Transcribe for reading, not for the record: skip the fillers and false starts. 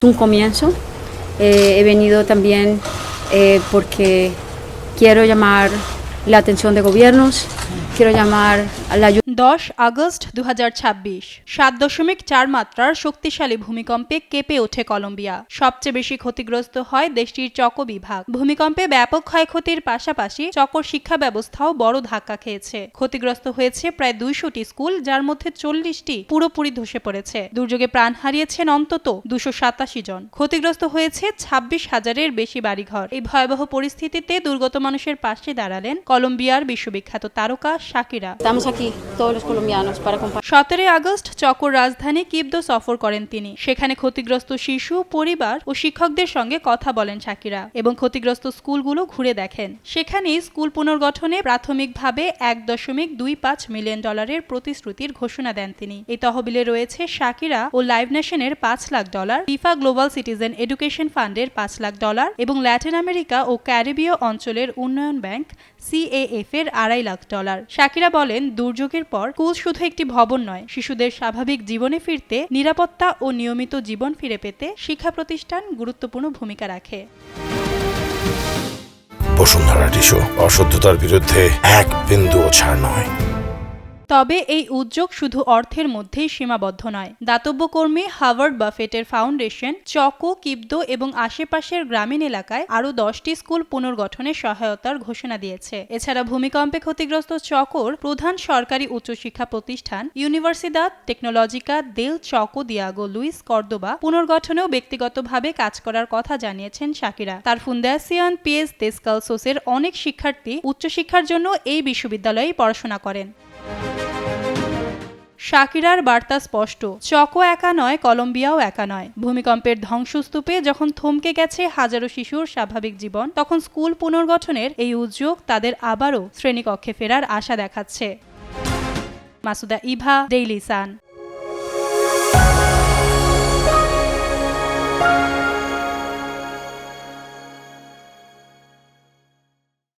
Un comienzo. He venido también porque quiero llamar la atención de gobiernos, quiero llamar a la ayuda. 10 August 2026 7.4 মাত্রার শক্তিশালী ভূমিকম্পে কেঁপে ওঠে Colombia. সবচেয়ে বেশি ক্ষতিগ্রস্ত হয় দেশটির চকো বিভাগ। ভূমিকম্পে ব্যাপক ক্ষয়ক্ষতির পাশাপাশি চকোর শিক্ষা ব্যবস্থাও বড় ধাক্কা খেয়েছে। ক্ষতিগ্রস্ত হয়েছে প্রায় 200টি স্কুল, যার মধ্যে 40টি পুরোপুরি ধসে পড়েছে। দুর্যোগে প্রাণ হারিয়েছেন অন্তত 287 জন। ক্ষতিগ্রস্ত হয়েছে 26,000-এর বেশি বাড়িঘর। এই ভয়াবহ পরিস্থিতিতে দুর্গত মানুষের পাশে দাঁড়ালেন কলম্বিয়ার বিশ্ববিখ্যাত তারকা শাকিরা। 17 আগস্ট চকোর রাজধানী কিবদো সফর করেন তিনি। সেখানে ক্ষতিগ্রস্ত শিশু, পরিবার ও শিক্ষকদের সঙ্গে কথা বলেন শাকিরা এবং ক্ষতিগ্রস্ত স্কুলগুলো ঘুরে দেখেন। সেখানেই স্কুল পুনর্গঠনে প্রাথমিকভাবে $1.25 মিলিয়ন প্রতিশ্রুতির ঘোষণা দেন তিনি। এই তহবিলে রয়েছে শাকিরা ও লাইভ নেশনের $5 lakh, FIFA Global Citizen Education ফান্ডের $5 লাখ এবং ল্যাটিন আমেরিকা ও ক্যারিবীয় অঞ্চলের উন্নয়ন ব্যাংক CAF এর $2.5 লাখ। শাকিরা বলেন, দুর্যোগের পর স্কুল শুধু একটি ভবন নয়, শিশুদের স্বাভাবিক জীবনে ফিরতে, নিরাপত্তা ও নিয়মিত জীবন ফিরে পেতে শিক্ষা প্রতিষ্ঠান গুরুত্বপূর্ণ ভূমিকা রাখে। বসুন্ধরা টিস্যু অশুদ্ধতার বিরুদ্ধে এক বিন্দুও ছাড় নয়। তবে এই উদ্যোগ শুধু অর্থের মধ্যেই সীমাবদ্ধ নয়। দাতব্য কর্মী হাওয়ার্ড বাফেটের ফাউন্ডেশন চকো, কিবদো এবং আশেপাশের গ্রামীণ এলাকায় আরও 10টি স্কুল পুনর্গঠনে সহায়তার ঘোষণা দিয়েছে। এছাড়া ভূমিকম্পে ক্ষতিগ্রস্ত চকোর প্রধান সরকারি উচ্চশিক্ষা প্রতিষ্ঠান ইউনিভার্সিদাদ টেকনোলজিকা দেল চকো দিয়াগো লুইস কর্দোবা পুনর্গঠনেও ব্যক্তিগতভাবে কাজ করার কথা জানিয়েছেন শাকিরা। তার ফুন্দাসিয়ন পিএস দেসকালসোসের অনেক শিক্ষার্থী উচ্চশিক্ষার জন্য এই বিশ্ববিদ্যালয়েই পড়াশোনা করেন। শাকিরার বার্তা স্পষ্ট, চকো একা নয়, কলম্বিয়াও একা নয়। ভূমিকম্পের ধ্বংসস্তূপে যখন থমকে গেছে হাজারো শিশুর স্বাভাবিক জীবন, তখন স্কুল পুনর্গঠনের এই উদ্যোগ তাদের আবারও শ্রেণীকক্ষে ফেরার আশা দেখাচ্ছে। Masuda Eva, Daily Sun.